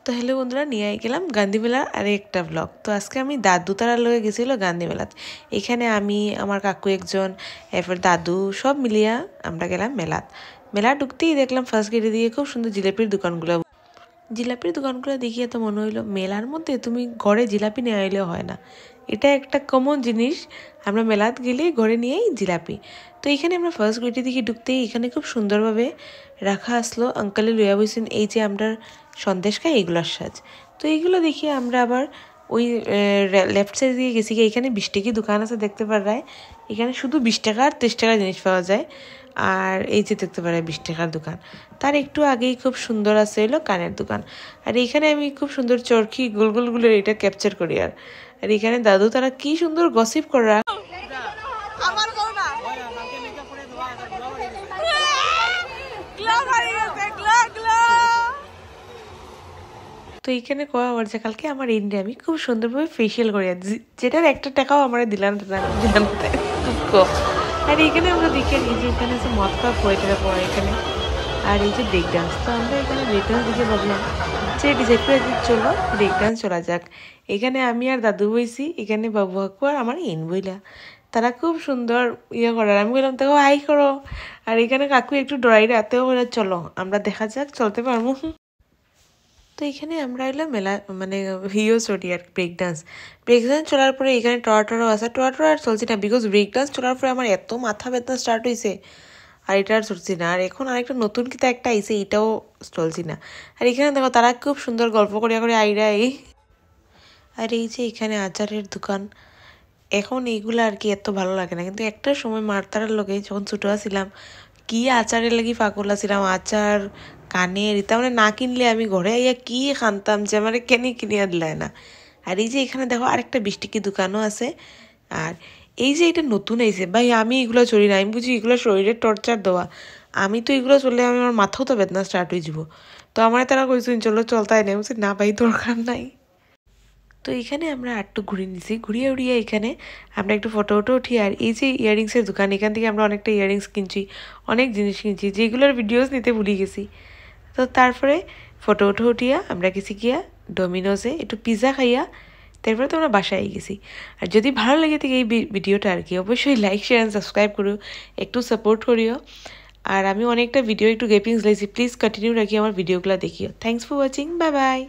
তো হ্যালো বন্ধুরা, নিয়ে গেলাম গান্ধী মেলার আরেকটা ব্লগ। তো আজকে আমি দাদু তারা লগে গেছিল গান্ধী মেলাত। এখানে আমি, আমার কাকু একজন, এরপর দাদু সব মিলিয়া আমরা গেলাম মেলাত। মেলা ঢুকতেই দেখলাম ফার্স্ট গেটে দিয়ে খুব সুন্দর জিলাপির দোকানগুলো। জিলাপির দোকানগুলো দেখিয়ে তো মনে হইলো মেলার মধ্যে তুমি ঘরে জিলাপি নিয়ে আইলেও হয় না, এটা একটা কমন জিনিস। আমরা মেলাত গেলেই ঘরে নিয়েই জিলাপি। তো এখানে আমরা ফার্স্ট গেটে দিকে ঢুকতেই এখানে খুব সুন্দরভাবে রাখা আসলো, আঙ্কালে লইয়া বইছেন এই যে আমরা সন্দেশ খাই এইগুলোর সাজ। তো এইগুলো দেখিয়ে আমরা আবার ওই লেফট সাইড দিয়ে গেছি। এখানে 20 টাকা দোকান আছে দেখতে পারায়, এখানে শুধু 20 টাকা আর 30 টাকার জিনিস পাওয়া যায়। আর এই যে দেখতে পারে 20 টাকার দোকান, তার একটু আগেই খুব সুন্দর আছে হলো কানের দোকান। আর এইখানে আমি খুব সুন্দর চরকি গোলগুলো এটা ক্যাপচার করি। আর আর এখানে দাদু তারা কি সুন্দর গসিপ করা। তো এইখানে কোয়া আমার যে কালকে আমার ইন্ডিয়া আমি খুব সুন্দরভাবে ফেসিয়াল করি, যেটার একটা টাকাও আমার দিলাম দুঃখ। আর এইখানে আমরা দেখি এই যে এখানে আছে মদ খাওয়া 40 টাকা পড়ে এখানে। আর এই যে ব্রেক ডান্স, তো আমরা এখানে ব্রেক ডান্স দেখে ভাবলাম যে ডিসাইড করে চলো ব্রেক ডান্স চলা যাক। এখানে আমি আর দাদু বইছি, এখানে বাবু কাকু আর আমার ইন বইলা, তারা খুব সুন্দর ইয়ে করার। আমি বললাম দেখো হাই করো। আর এখানে কাকু একটু ডরাই রাতেও বলে চলো আমরা দেখা যাক চলতে পারবো। তো এখানে আমরা এলাম মেলা মানে হিও চটি আর ব্রেক ডান্স চলার পরে এখানে টরা আছে, টরা আর চলছি না, বিকজ ব্রেক ডান্স চলার পরে আমার এত মাথা ব্যথা স্টার্ট হয়েছে আর এটা আর চলছি না। আর এখন আরেকটা নতুন কিতা একটা আইছে, এটাও চলছি না। আর এখানে দেখো তারা খুব সুন্দর গল্প করিয়া করে আইরা এই। আর এই যে এখানে আচারের দোকান, এখন এইগুলো আর কি এত ভালো লাগে না, কিন্তু একটা সময় মারতারার লগে যখন ছোটো ছিলাম কি আচারের লাগি পাগল ছিলাম। আচার কানের এটা মানে না কিনলে আমি ঘরে আইয়া কি খানতাম যে আমার কেনে কিনিয়া দিলায় না। আর এই যে এখানে দেখো আরেকটা 20 টাকা দোকানও আছে। আর এই যে এটা নতুন আইছে ভাই, আমি এগুলো চলি না, আমি বুঝি এগুলো শরীরের টর্চার দেওয়া। আমি তো এগুলো চললে আমি আমার মাথাও তো বেদনা স্টার্ট হয়ে যাব। তো আমার তারা কইছেন চলো চলতাই নেই, বলছি না ভাই দরকার নাই। তো এখানে আমরা আটটু ঘুরে নিছি, ঘুরিয়ে উড়িয়ে এখানে আমরা একটু ফটো উঠি। আর এই যে ইয়াররিংসের দোকান, এখান থেকে আমরা অনেকটা ইয়াররিংস কিনছি, অনেক জিনিস কিনছি যেগুলোর ভিডিওস নিতে ভুলে গেছি। তো তারপরে ফটো উঠিয়া আমরা গেছি গিয়া ডোমিনোসে একটু পিৎজা খাইয়া তারপরে তো আমরা বাসায় গেছি। আর যদি ভালো লেগে থাকে এই ভিডিওটা আর কি, অবশ্যই লাইক শেয়ার অ্যান্ড সাবস্ক্রাইব করিও, একটু সাপোর্ট করিও। আর আমি অনেকটা ভিডিও একটু গেপিংস লাইছি, প্লিজ কন্টিনিউ রাখি আমার ভিডিওগুলো দেখিও। Thanks for watching, bye bye.